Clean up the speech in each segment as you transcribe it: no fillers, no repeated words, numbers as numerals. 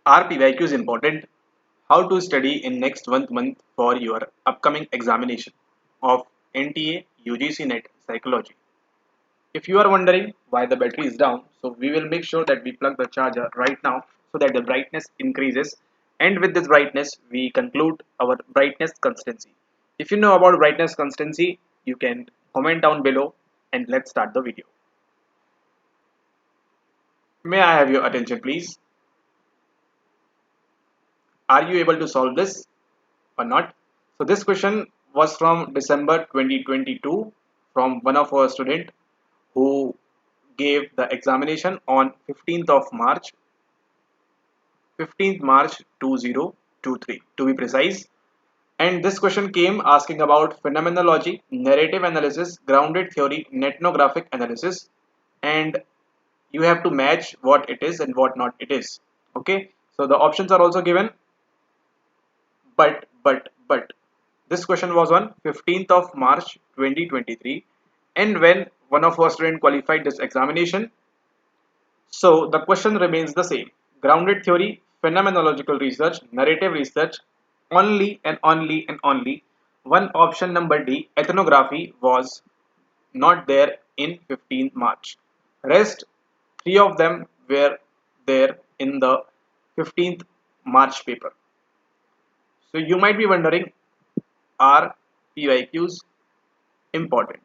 Are PYQs important? How to study in next 1 month for your upcoming examination of NTA UGC NET Psychology. If you are wondering why the battery is down, so we will make sure that we plug the charger right now so that the brightness increases, and with this brightness we conclude our brightness constancy. If you know about brightness constancy, you can comment down below and let's start the video. May I have your attention please? Are you able to solve this or not? So this question was from December 2022 from one of our student who gave the examination on 15th of March 15th March 2023 to be precise. And this question came asking about phenomenology, narrative analysis, grounded theory, ethnographic analysis, and you have to match what it is and what not it is. Okay, so the options are also given, but this question was on 15th of March 2023, and when one of our students qualified this examination. So the question remains the same: grounded theory, phenomenological research, narrative research, only and only and only one option number D, ethnography, was not there in 15th March. Rest three of them were there in the 15th March paper. So you might be wondering, are PYQs important?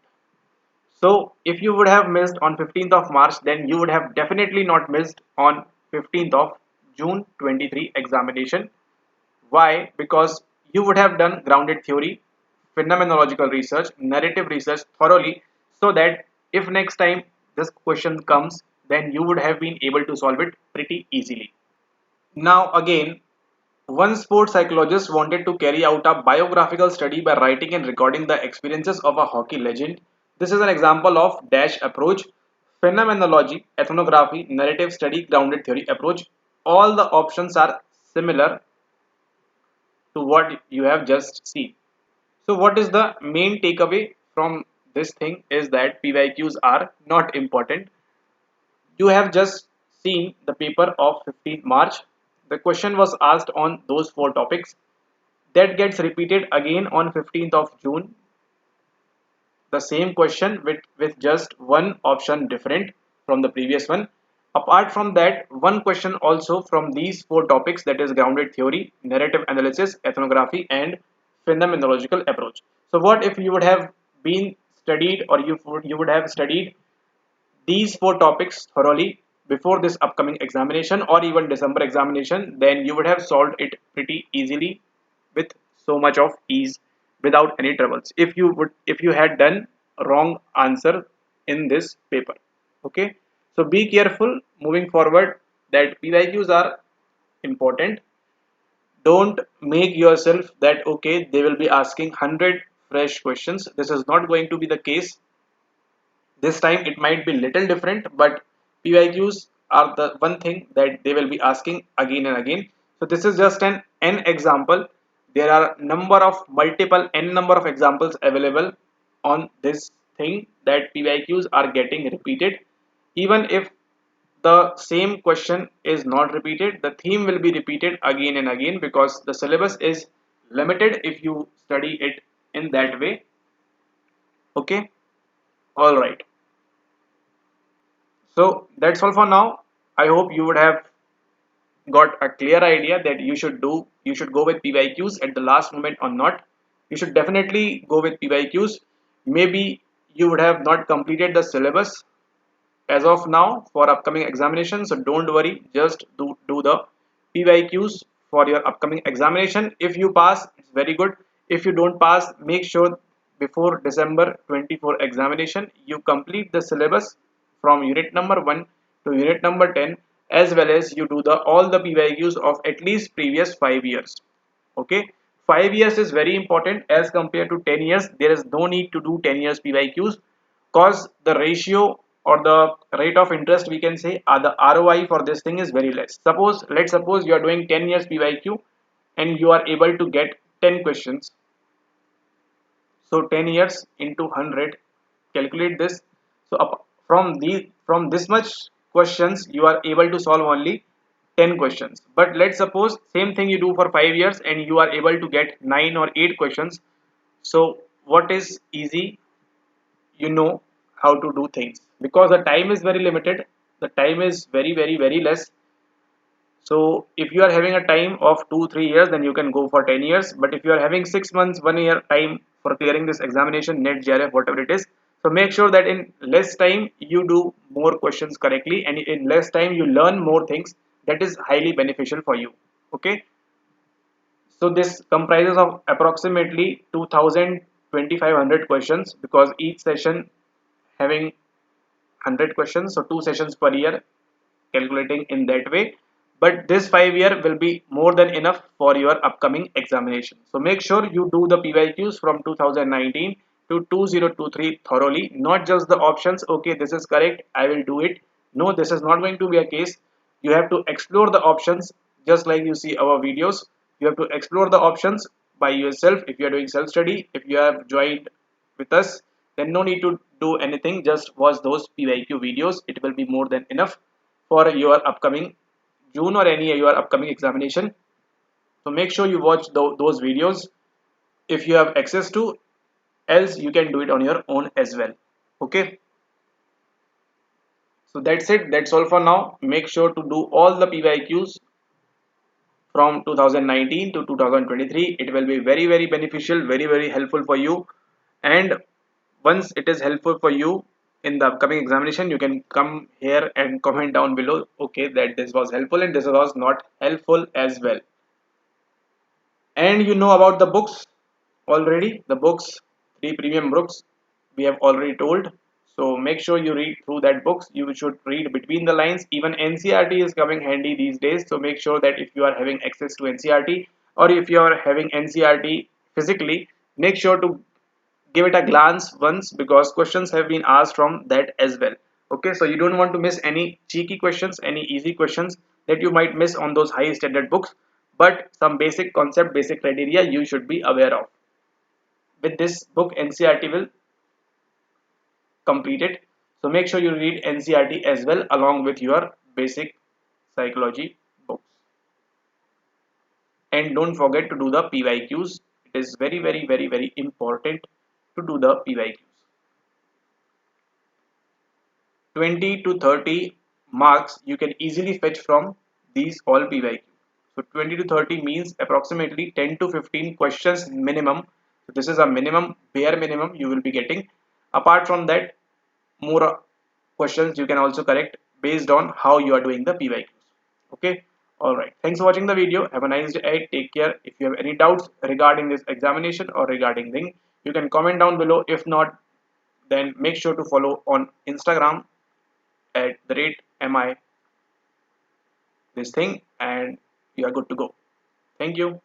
So if you would have missed on 15th of March, then you would have definitely not missed on 15th of June 23 examination. Why? Because you would have done grounded theory, phenomenological research, narrative research thoroughly, so that if next time this question comes, then you would have been able to solve it pretty easily. Now again, one sports psychologist wanted to carry out a biographical study by writing and recording the experiences of a hockey legend. This is an example of dash approach, phenomenology, ethnography, narrative study, grounded theory approach. All the options are similar to what you have just seen. So what is the main takeaway from this thing is that PYQs are not important. You have just seen the paper of 15th March. The question was asked on those four topics. That gets repeated again on 15th of June. The same question with just one option different from the previous one. Apart from that, one question also from these four topics, that is grounded theory, narrative analysis, ethnography, and phenomenological approach. So what if you would have been studied, or you would have studied these four topics thoroughly before this upcoming examination or even December examination, then you would have solved it pretty easily with so much of ease without any troubles if you had done wrong answer in this paper. Okay, so be careful moving forward that PYQs are important. Don't make yourself that okay they will be asking 100 fresh questions. This is not going to be the case. This time it might be little different, but PYQs are the one thing that they will be asking again and again. So this is just an n example. There are multiple n number of examples available on this thing that PYQs are getting repeated. Even if the same question is not repeated, the theme will be repeated again and again because the syllabus is limited if you study it in that way. Okay, all right. So that's all for now. I hope you would have got a clear idea that you should go with PYQs at the last moment or not. You should definitely go with PYQs. Maybe you would have not completed the syllabus as of now for upcoming examination. So don't worry, just do the PYQs for your upcoming examination. If you pass, it's very good. If you don't pass, make sure before December 24 examination you complete the syllabus from unit number 1 to unit number 10, as well as you do the all the PYQs of at least previous 5 years. Okay, 5 years is very important as compared to 10 years. There is no need to do 10 years PYQs because the ratio or the rate of interest, we can say, the ROI for this thing is very less. Let's suppose you are doing 10 years PYQ and you are able to get 10 questions. So 10 years into 100, calculate this. So from this much questions you are able to solve only 10 questions. But let's suppose same thing you do for 5 years and you are able to get 9 or 8 questions. So what is easy? You know how to do things, because the time is very limited. The time is very less. So if you are having a time of 2 3 years, then you can go for 10 years. But if you are having 6 months, 1 year time for clearing this examination, net JRF, whatever it is, so make sure that in less time you do more questions correctly, and in less time you learn more things. That is highly beneficial for you. Okay. So this comprises of approximately 2000 2500 questions, because each session having 100 questions, so 2 sessions per year, calculating in that way. But this 5 year will be more than enough for your upcoming examination. So make sure you do the PYQs from 2019 to 2023 thoroughly, not just the options. Okay, this is correct, I will do it. No, this is not going to be a case. You have to explore the options, just like you see our videos. You have to explore the options by yourself. If you are doing self study, if you have joined with us, then no need to do anything, just watch those PYQ videos. It will be more than enough for your upcoming June or any your upcoming examination. So make sure you watch those videos if you have access to, else you can do it on your own as well. Okay, so that's it, that's all for now. Make sure to do all the PYQs from 2019 to 2023. It will be very beneficial, very helpful for you. And once it is helpful for you in the upcoming examination, you can come here and comment down below, okay, that this was helpful and this was not helpful as well. And you know about the books already, the books, 3 premium books we have already told. So make sure you read through that books. You should read between the lines. Even NCRT is coming handy these days. So make sure that if you are having access to NCRT, or if you are having NCRT physically, make sure to give it a glance once, because questions have been asked from that as well. Okay, so you don't want to miss any cheeky questions, any easy questions that you might miss on those high standard books. But some basic concept, basic criteria you should be aware of. With this book, NCRT will complete it. So make sure you read NCRT as well along with your basic psychology books. And don't forget to do the PYQs. It is very important to do the PYQs. 20 to 30 marks you can easily fetch from these all PYQs. So 20 to 30 means approximately 10 to 15 questions minimum. So this is a minimum, bare minimum you will be getting. Apart from that, more questions you can also correct based on how you are doing the PYQs. Okay. Alright. Thanks for watching the video. Have a nice day. Take care. If you have any doubts regarding this examination or regarding thing, you can comment down below. If not, then make sure to follow on Instagram at the rate mi this thing, and you are good to go. Thank you.